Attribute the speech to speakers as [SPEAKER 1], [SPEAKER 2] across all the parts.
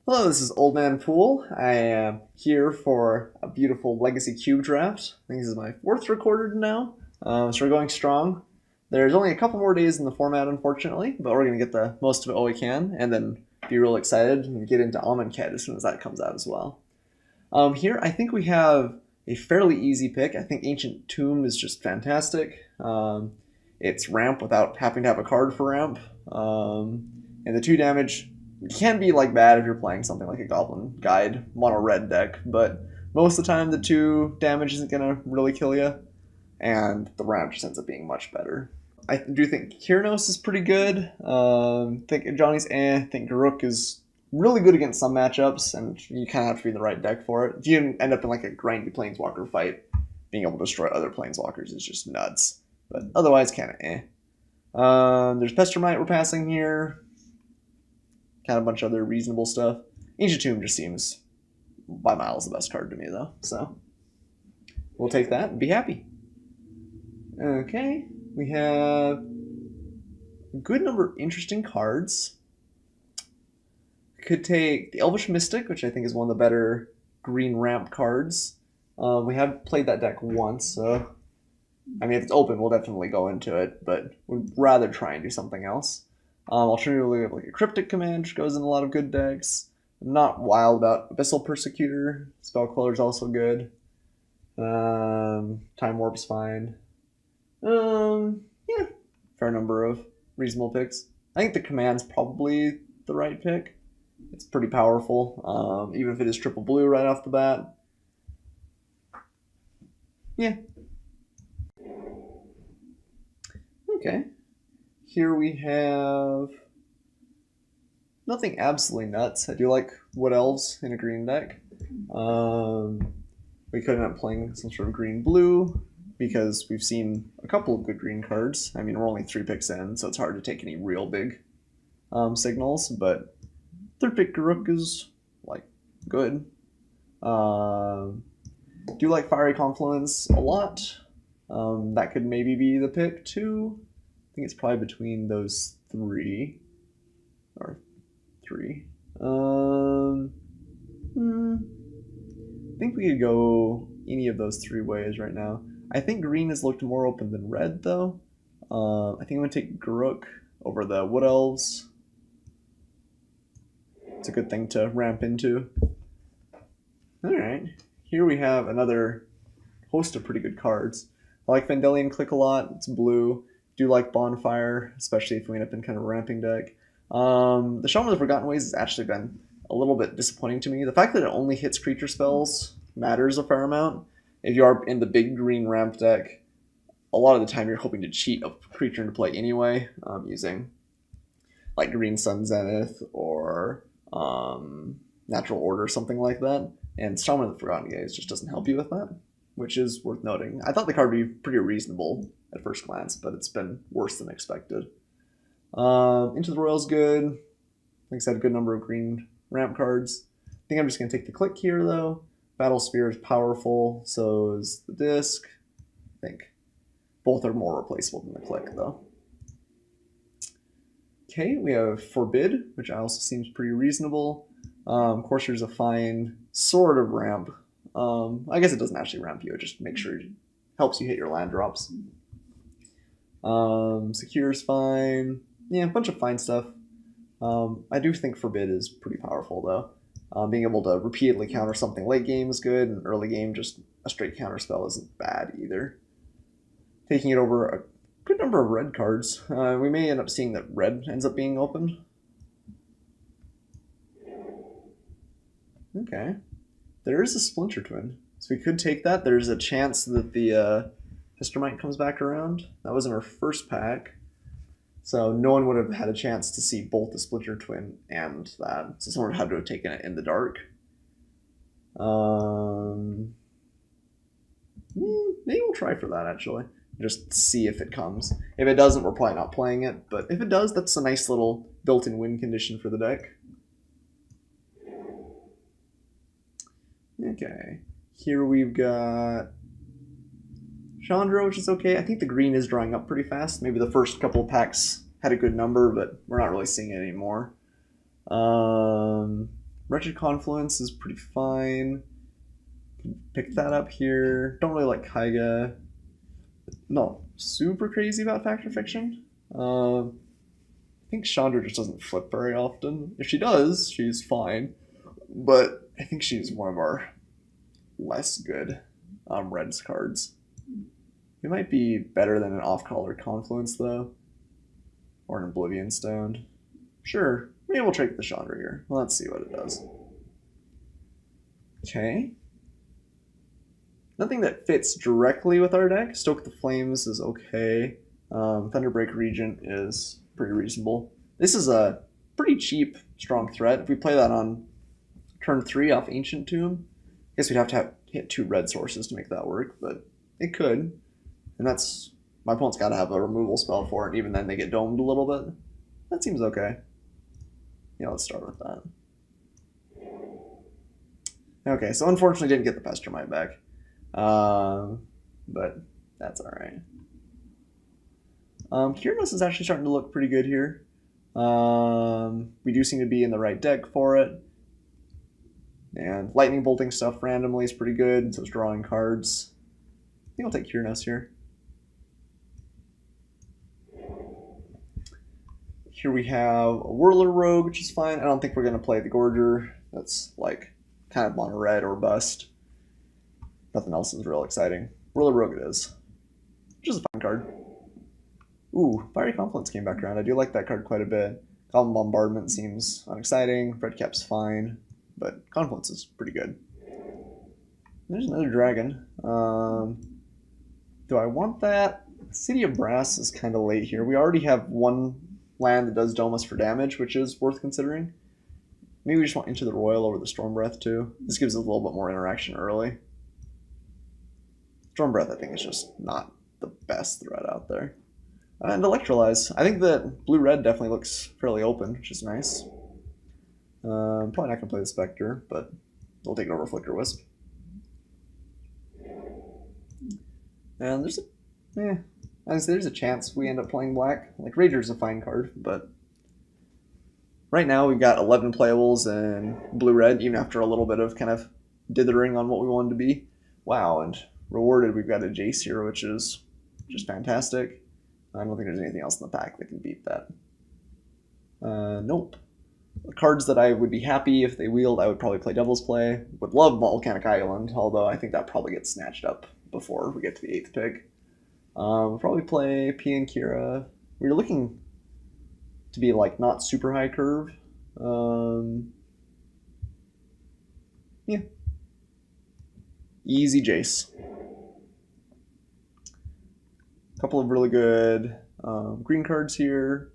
[SPEAKER 1] Hello, this is Oldmanpoole. I am here for a beautiful Legacy Cube draft. I think this is my fourth recorded now, so we're going strong. There's only a couple more days in the format, unfortunately, but we're going to get the most of it all we can, and then be real excited and get into Amonkhet as soon as that comes out as well. Here, I think we have a fairly easy pick. I think Ancient Tomb is just fantastic. It's ramp without having to have a card for ramp, and the 2 damage can be like bad if you're playing something like a Goblin Guide mono red deck, but most of the time the 2 damage isn't gonna really kill you, and the ramp just ends up being much better. I do think Kyrnos is pretty good. Think Johnny's I think Garruk is really good against some matchups, and you kind of have to be in the right deck for it. If you end up in like a grindy Planeswalker fight, being able to destroy other Planeswalkers is just nuts. But otherwise, kind of there's Pestermite we're passing here. Kind of a bunch of other reasonable stuff. Ancient Tomb just seems by miles the best card to me, though. So we'll take that and be happy. Okay, we have a good number of interesting cards. Could take the Elvish Mystic, which I think is one of the better green ramp cards. We have played that deck once, so I mean, if it's open, we'll definitely go into it, but we'd rather try and do something else. Alternatively, we have like a Cryptic Command, which goes in a lot of good decks. I'm not wild about Abyssal Persecutor. Spell Queller is also good. Time Warp's fine. Yeah, fair number of reasonable picks. I think the Command's probably the right pick. It's pretty powerful, even if it is triple blue right off the bat. Yeah. Okay. Here we have nothing absolutely nuts. I do like Wood Elves in a green deck. We could end up playing some sort of green-blue because we've seen a couple of good green cards. I mean, we're only 3 picks in, so it's hard to take any real big signals, but third pick Garruk is, like, good. Do like Fiery Confluence a lot. That could maybe be the pick, too. I think it's probably between those 3. Or 3. I think we could go any of those 3 ways right now. I think green has looked more open than red, though. I think I'm going to take Garruk over the Wood Elves. It's a good thing to ramp into. Alright, here we have another host of pretty good cards. I like Vendelian Click a lot. It's blue. Do like Bonfire, especially if we end up in kind of a ramping deck. The Shaman of the Forgotten Ways has actually been a little bit disappointing to me. The fact that it only hits creature spells matters a fair amount. If you are in the big green ramp deck, a lot of the time you're hoping to cheat a creature into play anyway, using like Green Sun Zenith or Natural Order, something like that. And Shaman of the Forgotten Ways just doesn't help you with that, which is worth noting. I thought the card would be pretty reasonable at first glance, but it's been worse than expected. Into the Royal's good. Like I said, a good number of green ramp cards. I think I'm just going to take the click here, though. Battle Spear is powerful, so is the disc. I think both are more replaceable than the click, though. Okay, we have Forbid, which also seems pretty reasonable. Courser's a fine sort of ramp. I guess it doesn't actually ramp you, it just makes sure it helps you hit your land drops. Secure's fine. Yeah, a bunch of fine stuff. I do think Forbid is pretty powerful, though. Being able to repeatedly counter something late game is good, and early game just a straight counter spell isn't bad either. Taking it over a good number of red cards. We may end up seeing that red ends up being opened. Okay. There is a Splinter Twin, so we could take that. There's a chance that the Pestermite comes back around. That was in our first pack. So no one would have had a chance to see both the Splinter Twin and that. So someone would have to have taken it in the dark. Maybe we'll try for that, actually. Just see if it comes. If it doesn't, we're probably not playing it. But if it does, that's a nice little built-in win condition for the deck. Okay. Here we've got Chandra, which is okay. I think the green is drying up pretty fast. Maybe the first couple of packs had a good number, but we're not really seeing it anymore. Red Wretched Confluence is pretty fine. Pick that up here. Don't really like Kaiga. No, super crazy about Fact or Fiction. I think Chandra just doesn't flip very often. If she does, she's fine. But I think she's one of our less good Reds cards. It might be better than an off-color Confluence, though. Or an Oblivion Stone. Sure, maybe we'll take the Chandra here. Well, let's see what it does. Okay. Nothing that fits directly with our deck. Stoke the Flames is okay. Thunderbreak Regent is pretty reasonable. This is a pretty cheap, strong threat. If we play that on turn 3 off Ancient Tomb, I guess we'd have to hit 2 red sources to make that work, but it could. And that's... my opponent's got to have a removal spell for it, even then they get domed a little bit. That seems okay. Yeah, let's start with that. Okay, so unfortunately didn't get the Pestermite back. But that's alright. Kyrnos is actually starting to look pretty good here. We do seem to be in the right deck for it. And lightning bolting stuff randomly is pretty good, so it's drawing cards. I think I'll take Kyrnos here. Here we have a Whirler Rogue, which is fine. I don't think we're going to play the Gorger. That's like kind of mono red or bust. Nothing else is real exciting. Whirler Rogue it is. Which is a fine card. Ooh, Fiery Confluence came back around. I do like that card quite a bit. Goblin Bombardment seems unexciting. Redcap's fine. But Confluence is pretty good. There's another dragon. Do I want that? City of Brass is kind of late here. We already have one land that does Domus for damage, which is worth considering. Maybe we just want Into the Royal over the Storm Breath too. This gives us a little bit more interaction early. Storm Breath, I think, is just not the best threat out there. And Electrolyze. I think that blue-red definitely looks fairly open, which is nice. Probably not going to play the Spectre, but we'll take it over Flicker Wisp. And there's a... honestly, there's a chance we end up playing black. Like, Rager's a fine card, but... right now we've got 11 playables in blue-red, even after a little bit of kind of dithering on what we wanted to be. Wow, and rewarded we've got a Jace here, which is just fantastic. I don't think there's anything else in the pack that can beat that. Nope. The cards that I would be happy if they wheeled, I would probably play Devil's Play. Would love Volcanic Island, although I think that probably gets snatched up before we get to the 8th pick. We'll probably play P and Kira. We're looking to be like not super high curve. Yeah. Easy Jace. A couple of really good green cards here.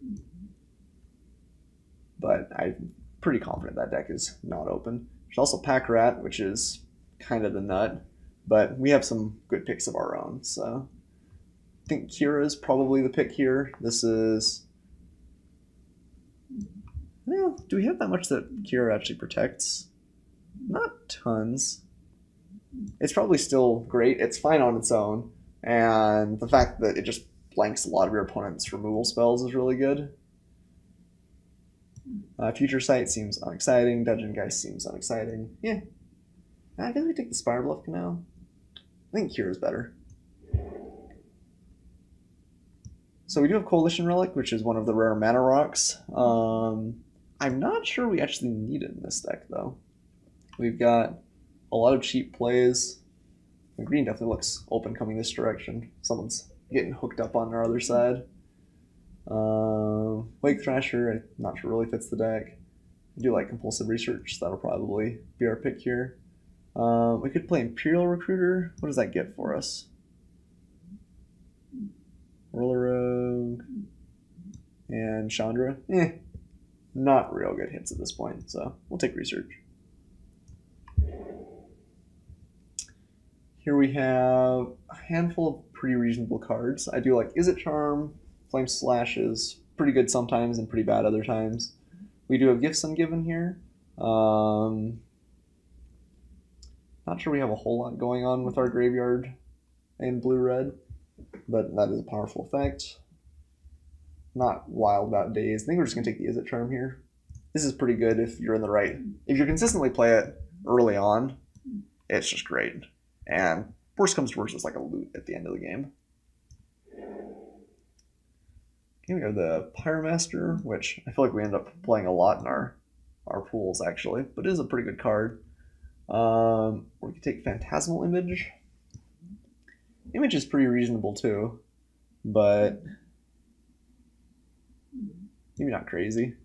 [SPEAKER 1] But I'm pretty confident that deck is not open. There's also Pack Rat, which is kind of the nut. But we have some good picks of our own, so... I think Kira is probably the pick here. This is... well, do we have that much that Kira actually protects? Not tons. It's probably still great. It's fine on its own. And the fact that it just blanks a lot of your opponent's removal spells is really good. Future Sight seems unexciting. Dungeon Geist seems unexciting. Yeah. I guess we take the Spire Bluff Canal. I think Kira's better. So we do have Coalition Relic, which is one of the rare mana rocks. I'm not sure we actually need it in this deck, though. We've got a lot of cheap plays. The green definitely looks open coming this direction. Someone's getting hooked up on our other side. Wake Thrasher, I'm not sure really fits the deck. I do like Compulsive Research, so that'll probably be our pick here. We could play Imperial Recruiter. What does that get for us? Roller Rogue and Chandra. Not real good hits at this point, so we'll take Research. Here we have a handful of pretty reasonable cards. I do like Izzet Charm. Flame Slash is pretty good sometimes and pretty bad other times. We do have Gifts Ungiven here. Not sure we have a whole lot going on with our graveyard in blue-red, but that is a powerful effect. Not wild about Daze. I think we're just going to take the Izzet Charm here. This is pretty good if you're in the right. If you consistently play it early on, it's just great. And worst comes to worst, it's like a loot at the end of the game. Okay, we have the Pyromaster, which I feel like we end up playing a lot in our pools actually, but it is a pretty good card. We could take Phantasmal Image. Image is pretty reasonable too, but maybe not crazy.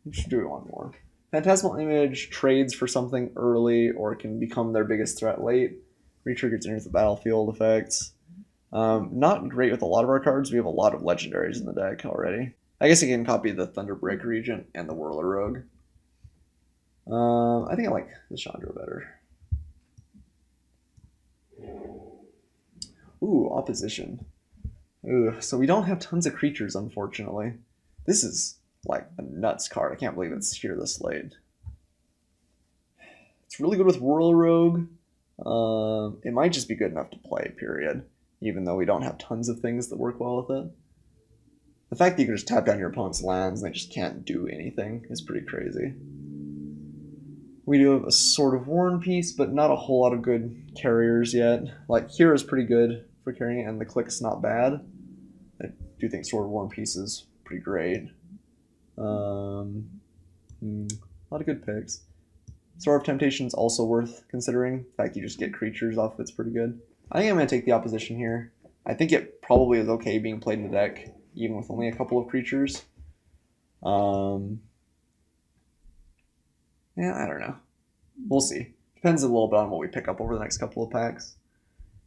[SPEAKER 1] Just do one more. Phantasmal Image trades for something early or can become their biggest threat late. Retriggers enters the battlefield effects. Not great with a lot of our cards. We have a lot of legendaries in the deck already. I guess you can copy the Thunderbreak Regent and the Whirler Rogue. I think I like the Chandra better. Ooh, opposition. Ooh, so we don't have tons of creatures, unfortunately. This is like a nuts card. I can't believe it's here this late. It's really good with Whirler Rogue. It might just be good enough to play, period. Even though we don't have tons of things that work well with it. The fact that you can just tap down your opponent's lands and they just can't do anything is pretty crazy. We do have a Sword of War and Peace, but not a whole lot of good carriers yet. Like, Hera's pretty good for carrying it, and the Click's not bad. I do think Sword of War and Peace is pretty great. A lot of good picks. Sword of Temptation is also worth considering. The fact you just get creatures off of it's pretty good. I think I'm going to take the opposition here. I think it probably is okay being played in the deck, even with only a couple of creatures. Yeah, I don't know. We'll see. Depends a little bit on what we pick up over the next couple of packs.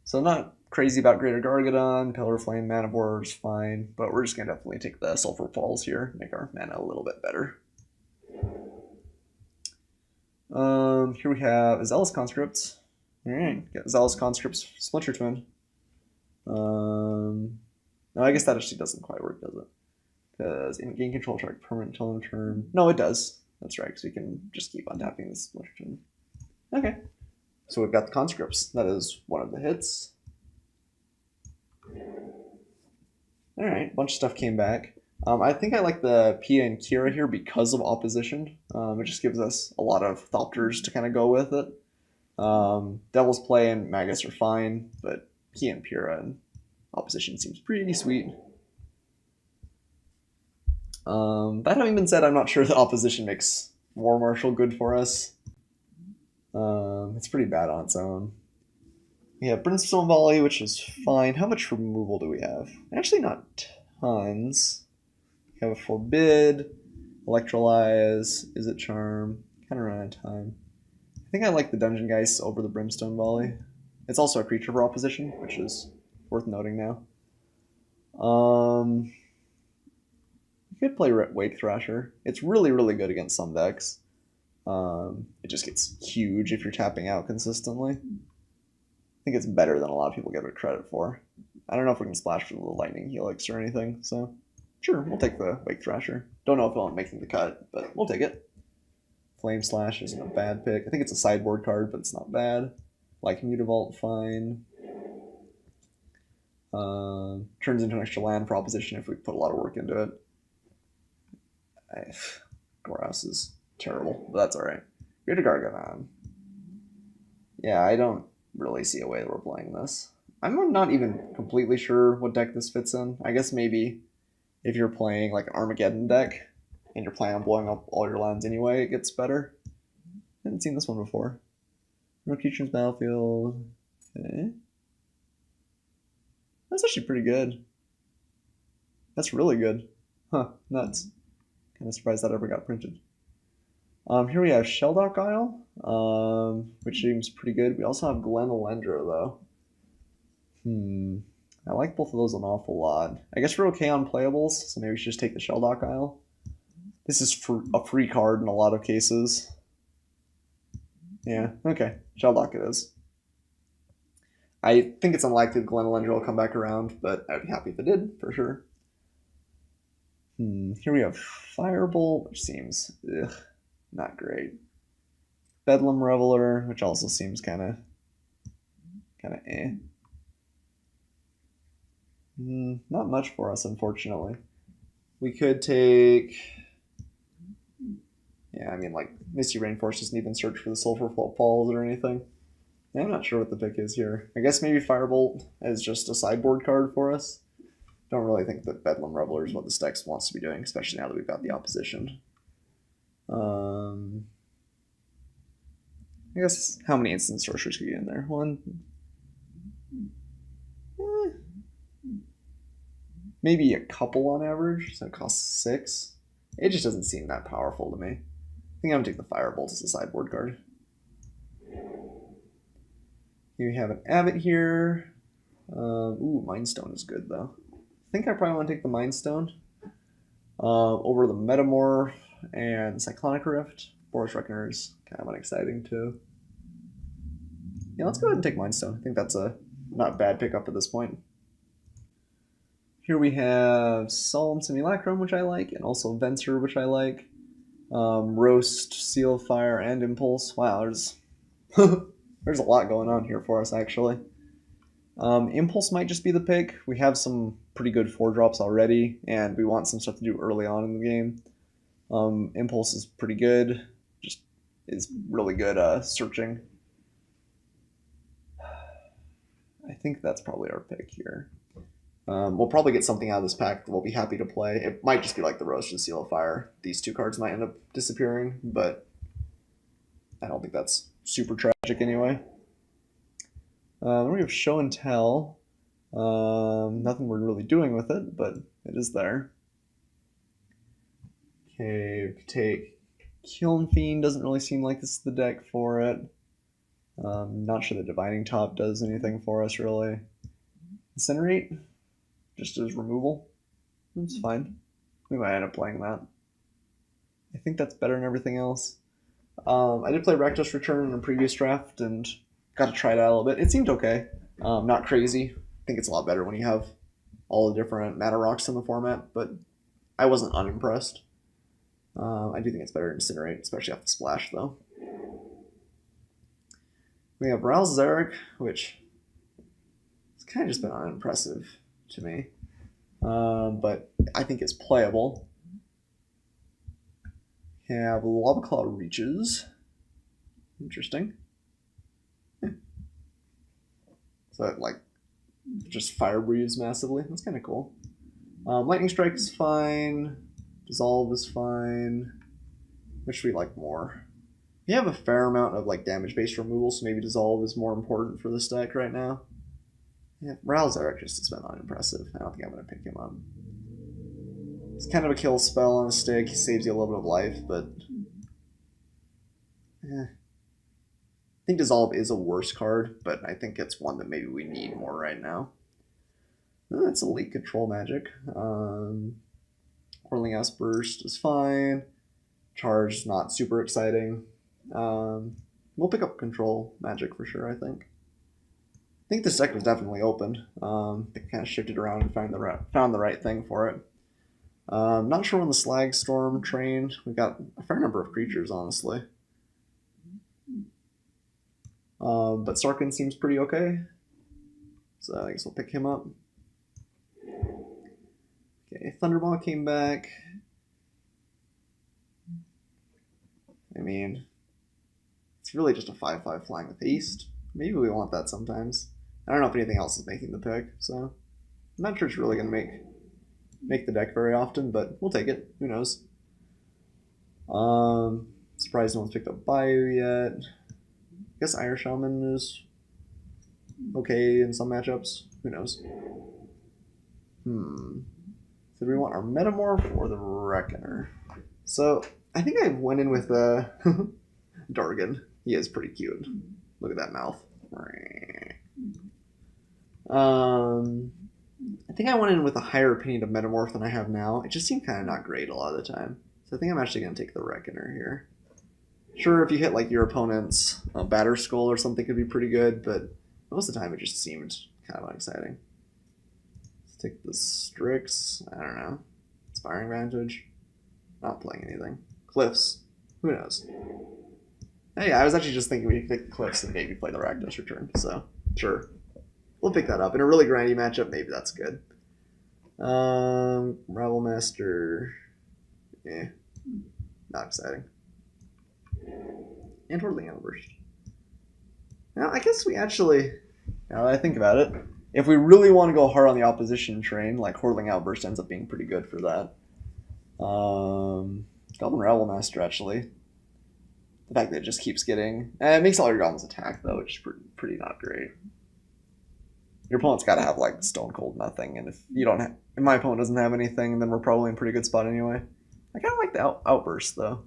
[SPEAKER 1] So I'm not crazy about Greater Gargadon. Pillar of Flame, Man of War is fine, but we're just going to definitely take the Sulfur Falls here, make our mana a little bit better. Here we have Zealous Conscripts. Alright, get Zealous Conscripts, Splinter Twin. No, I guess that actually doesn't quite work, does it? Because gain control track permanent until end of turn. No, it does. That's right, because we can just keep on tapping this Splinter Twin. Okay. So we've got the Conscripts. That is one of the hits. Alright, a bunch of stuff came back. I think I like the Pia and Kira here because of opposition. It just gives us a lot of Thopters to kind of go with it. Devil's Play and Magus are fine, but Pia and Pira and opposition seems pretty sweet. That having been said, I'm not sure that opposition makes War Marshal good for us. It's pretty bad on its own. We have Brimstone Volley, which is fine. How much removal do we have? Actually, not tons. We have a Forbid, Electrolyze, Is It Charm. Kind of run out of time. I think I like the Dungeon Geist over the Brimstone Volley. It's also a creature for opposition, which is worth noting now. You could play Wake Thrasher. It's really, really good against some decks. It just gets huge if you're tapping out consistently. I think it's better than a lot of people give it credit for. I don't know if we can splash for the Lightning Helix or anything, so sure, we'll take the Wake Thrasher. Don't know if I'm making the cut, but we'll take it. Flame Slash isn't a bad pick. I think it's a sideboard card, but it's not bad. Lycan Mutavault, fine. Turns into an extra land proposition if we put a lot of work into it. Goraus is terrible, but that's alright. Greater Gargadon. Yeah, I don't really see a way that we're playing this. I'm not even completely sure what deck this fits in. I guess maybe if you're playing like an Armageddon deck and you're planning on blowing up all your lands anyway, it gets better. I haven't seen this one before. No creatures battlefield. Okay. That's actually pretty good. That's really good. Huh, nuts. Kind of surprised that ever got printed. Here we have Sheldock Isle, which seems pretty good. We also have Glen Elendra, though. I like both of those an awful lot. I guess we're okay on playables, so maybe we should just take the Sheldock Isle. This is a free card in a lot of cases. Yeah, okay. Sheldock it is. I think it's unlikely that Glen Elendra will come back around, but I'd be happy if it did, for sure. Here we have Firebolt, which seems not great. Bedlam Reveler, which also seems kind of eh. Not much for us, unfortunately. We could take Yeah, I mean, like, Misty Rainforest doesn't even search for the Sulfur Falls or anything. Yeah, I'm not sure what the pick is here. I guess maybe Firebolt is just a sideboard card for us. Don't really think that Bedlam Reveler is what this deck wants to be doing, especially now that we've got the opposition. I guess how many instant sorcerers could get in there? One. Maybe a couple on average, so it costs 6. It just doesn't seem that powerful to me. I think I'm gonna take the Firebolt as a sideboard card. Here we have an Abbot here. Ooh, Mind Stone is good though. I think I probably want to take the Mind Stone over the Metamorph and Cyclonic Rift. Boros Reckoner is kind of unexciting too. Yeah, let's go ahead and take Mind Stone. I think that's a not bad pickup at this point. Here we have Solemn Simulacrum, which I like, and also Venser, which I like. Roast, Seal of Fire, and Impulse. Wow, there's there's a lot going on here for us, actually. Impulse might just be the pick. We have some pretty good 4-drops already, and we want some stuff to do early on in the game. Impulse is pretty good. Just is really good searching. I think that's probably our pick here. We'll probably get something out of this pack that we'll be happy to play. It might just be like the Roast and Seal of Fire. These 2 cards might end up disappearing, but I don't think that's super tragic anyway. Then we have Show and Tell. Nothing we're really doing with it, but it is there. Okay, take Kiln Fiend. Doesn't really seem like this is the deck for it. Not sure the Divining Top does anything for us, really. Incinerate, just as removal. It's fine. We might end up playing that. I think that's better than everything else. I did play Rakdos Return in a previous draft and got to try it out a little bit. It seemed okay. Not crazy. I think it's a lot better when you have all the different mana rocks in the format, but I wasn't unimpressed. I do think it's better than Incinerate, especially off the splash, though. We have Ral Zarek, which has kind of just been unimpressive to me, but I think it's playable. We have Lava Claw Reaches. Interesting. So it, like, just fire breathes massively. That's kind of cool. Lightning Strike is fine. Dissolve is fine. Which we like more. We have a fair amount of like damage-based removal, so maybe Dissolve is more important for this deck right now. Yeah, Ral Zarek just has been unimpressive. I don't think I'm going to pick him up. It's kind of a kill spell on a stick. He saves you a little bit of life, but I think Dissolve is a worse card, but I think it's one that maybe we need more right now. It's Elite Control Magic. Whirling Burst is fine. Charge, not super exciting. We'll pick up Control Magic for sure, I think. I think this deck was definitely open. It kind of shifted around and found the right thing for it. Not sure when the Slag Storm trained. We've got a fair number of creatures, honestly. But Sarkhan seems pretty okay. So I guess we'll pick him up. Okay, Thunderball came back. I mean, it's really just a 5/5 flying with haste. Maybe we want that sometimes. I don't know if anything else is making the pick, so I'm not sure it's really going to make the deck very often, but we'll take it. Who knows? Surprised no one's picked up Bayou yet. I guess Iron Shaman is okay in some matchups. Who knows? So do we want our Metamorph or the Reckoner? So I think I went in with Dargan. He is pretty cute. Look at that mouth. I think I went in with a higher opinion of Metamorph than I have now. It just seemed kind of not great a lot of the time. So I think I'm actually going to take the Reckoner here. Sure, if you hit like your opponent's Batter Skull or something could be pretty good, but most of the time it just seemed kind of unexciting. Let's take the Strix. I don't know. Inspiring Vantage. Not playing anything. Cliffs. Who knows? Hey, I was actually just thinking we could pick Cliffs and maybe play the Rakdos Return, so sure. We'll pick that up. In a really grindy matchup, maybe that's good. Ravel Master. Not exciting. And Whirling Outburst. Now, I guess we actually, now that I think about it, if we really want to go hard on the opposition train, like Whirling Outburst ends up being pretty good for that. Goblin Rabble Master, actually. The fact that it just keeps getting... it makes all your goblins attack, though, which is pretty not great. Your opponent's got to have, like, Stone Cold nothing, and if you don't have... If my opponent doesn't have anything, then we're probably in a pretty good spot anyway. I kind of like the Outburst, though.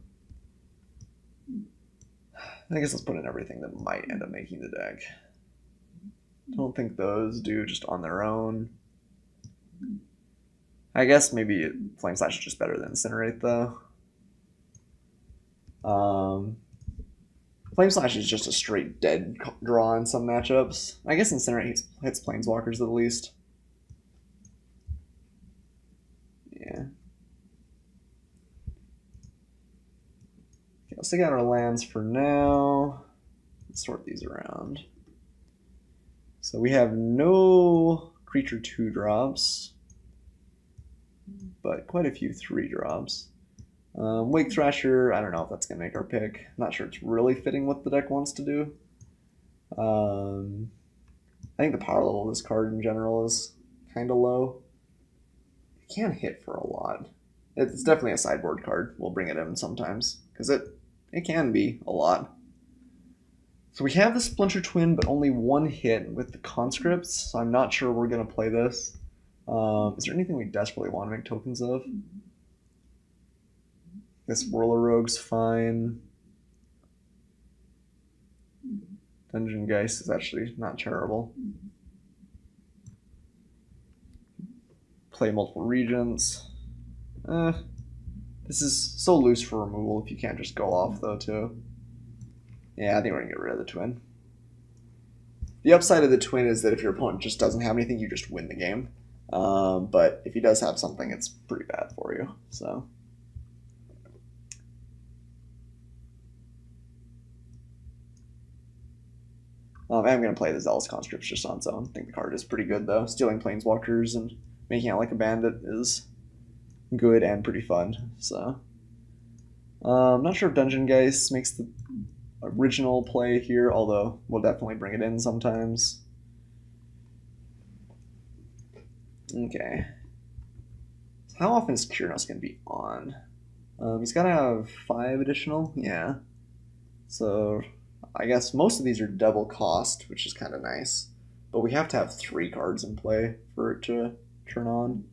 [SPEAKER 1] I guess let's put in everything that might end up making the deck. Don't think those do just on their own. I guess maybe Flame Slash is just better than Incinerate, though. Flame Slash is just a straight dead draw in some matchups. I guess Incinerate hits Planeswalkers at least. Yeah. Okay, let's take out our lands for now. Let's sort these around. So we have no creature 2-drops, but quite a few 3-drops. Wake Thrasher, I don't know if that's going to make our pick. I'm not sure it's really fitting what the deck wants to do. I think the power level of this card in general is kind of low. It can hit for a lot. It's definitely a sideboard card. We'll bring it in sometimes, because it can be a lot. So we have the Splinter Twin, but only one hit with the Conscripts, so I'm not sure we're going to play this. Is there anything we desperately want to make tokens of? This Whirler Rogue's fine. Dungeon Geist is actually not terrible. Play multiple regents. This is so loose for removal if you can't just go off, though, too. Yeah, I think we're going to get rid of the Twin. The upside of the Twin is that if your opponent just doesn't have anything, you just win the game. But if he does have something, it's pretty bad for you. So... I'm going to play the Zealous Conscripts just on its own. I think the card is pretty good, though. Stealing Planeswalkers and making out like a bandit is good and pretty fun. So, I'm not sure if Dungeon Geist makes the original play here, although we'll definitely bring it in sometimes. Okay. How often is Kyrnos going to be on? He's got to have 5 additional? Yeah. So... I guess most of these are double cost, which is kind of nice. But we have to have 3 cards in play for it to turn on.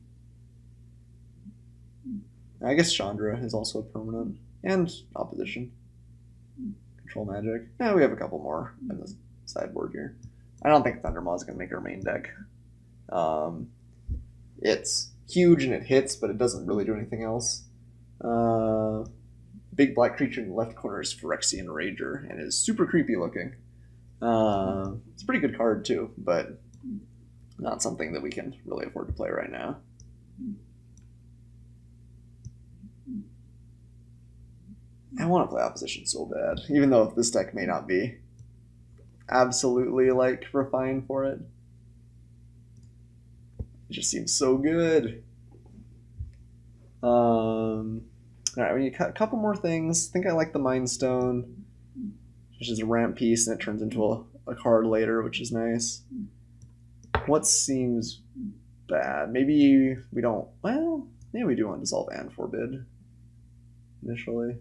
[SPEAKER 1] I guess Chandra is also permanent. And opposition. Control magic. Yeah, we have a couple more in the sideboard here. I don't think Thundermaw is going to make our main deck. It's huge and it hits, but it doesn't really do anything else. Big black creature in the left corner is Phyrexian Rager, and is super creepy looking. It's a pretty good card too, but not something that we can really afford to play right now. I want to play opposition so bad, even though this deck may not be absolutely like refined for it. It just seems so good. Alright, we need a couple more things. I think I like the Mind Stone, which is a ramp piece, and it turns into a card later, which is nice. What seems bad? Maybe we don't... Well, maybe we do want to Dissolve and Forbid initially.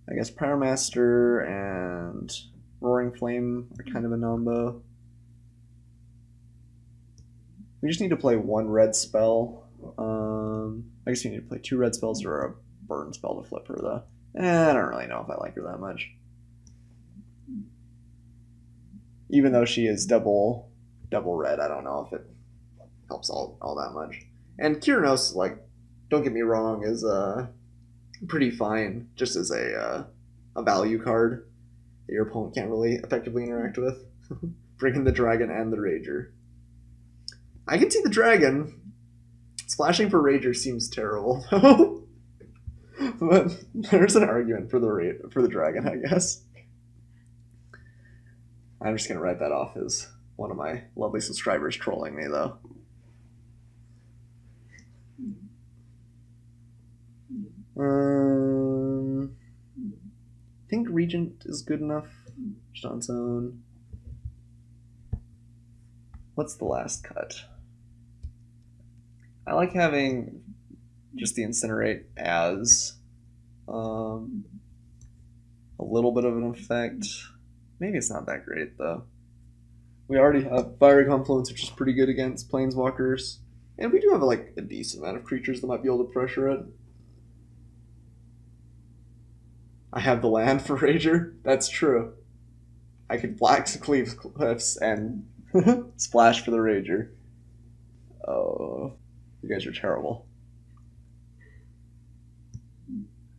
[SPEAKER 1] I guess Pyromaster and Roaring Flame are kind of a combo. We just need to play 1 red spell. I guess we need to play 2 red spells or a burn spell to flip her, though. I don't really know if I like her that much. Even though she is double red, I don't know if it helps all that much. And Kyrnos, like, don't get me wrong, is pretty fine just as a value card that your opponent can't really effectively interact with. Bringing the dragon and the Rager. I can see the dragon. Splashing for Rager seems terrible, though. But there's an argument for the dragon, I guess. I'm just going to write that off as one of my lovely subscribers trolling me, though. Regent is good enough just on its own. What's the last cut? I like having just the Incinerate as a little bit of an effect. Maybe it's not that great though. We already have Fiery Confluence, which is pretty good against Planeswalkers. And we do have like a decent amount of creatures that might be able to pressure it. I have the land for Rager. That's true. I could Black Cleave Cliffs and splash for the Rager. Oh, you guys are terrible.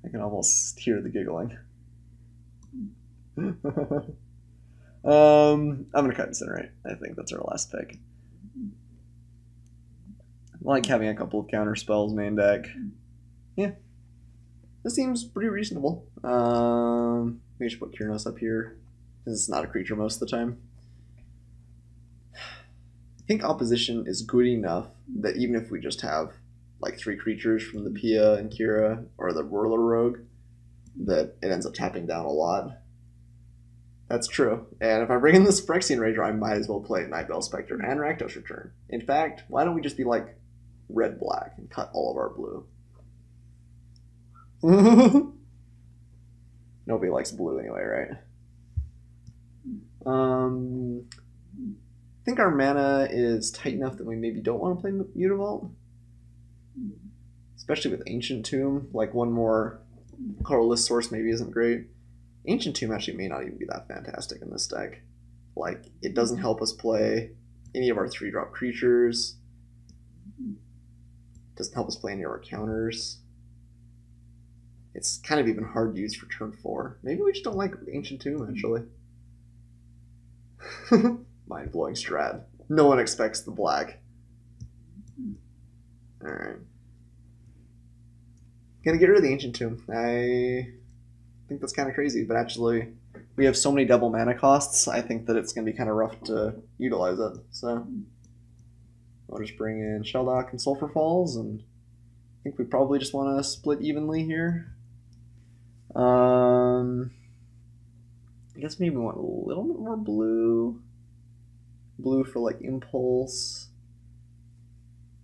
[SPEAKER 1] I can almost hear the giggling. I'm gonna cut Incinerate. I think that's our last pick. I like having a couple of counter spells main deck. Yeah. This seems pretty reasonable. We should put Kyrnos up here. This is not a creature most of the time. I think opposition is good enough that even if we just have like 3 creatures from the Pia and Kira or the Whirler Rogue, that it ends up tapping down a lot. That's true. And if I bring in this Phyrexian Rager, I might as well play Nightbell Spectre and Rakdos Return. In fact, why don't we just be like red-black and cut all of our blue? Nobody likes blue anyway, right? I think our mana is tight enough that we maybe don't want to play Mutavault. Especially with Ancient Tomb. Like one more colorless source maybe isn't great. Ancient Tomb actually may not even be that fantastic in this deck. Like, it doesn't help us play any of our 3-drop creatures. Doesn't help us play any of our counters. It's kind of even hard to use for turn 4. Maybe we just don't like Ancient Tomb, actually. Mind-blowing strat. No one expects the black. Alright. Gonna get rid of the Ancient Tomb. I think that's kind of crazy, but actually we have so many double mana costs, I think that it's going to be kind of rough to utilize it. So I'll just bring in Shelldock and Sulphur Falls, and I think we probably just want to split evenly here. I guess maybe we want a little bit more blue. Blue for like impulse,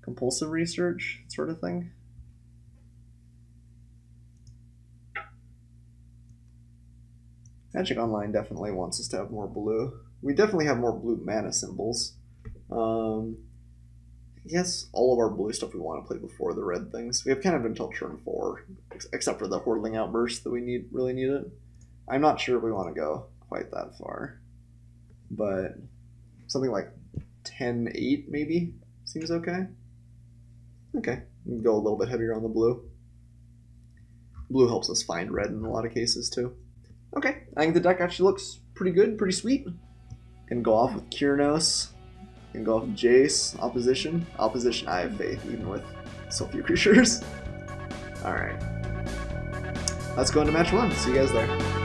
[SPEAKER 1] compulsive research, sort of thing. Magic Online definitely wants us to have more blue. We definitely have more blue mana symbols. I guess all of our blue stuff we want to play before the red things. We have kind of until turn 4, except for the Hordling Outburst that we really need it. I'm not sure if we want to go quite that far, but something like 10-8 maybe seems okay. Okay, we can go a little bit heavier on the blue. Blue helps us find red in a lot of cases too. Okay, I think the deck actually looks pretty good, pretty sweet. Can go off with Kyrnos. Can go off with Jace. Opposition. Opposition, I have faith, even with so few creatures. Alright. Let's go into match 1. See you guys there.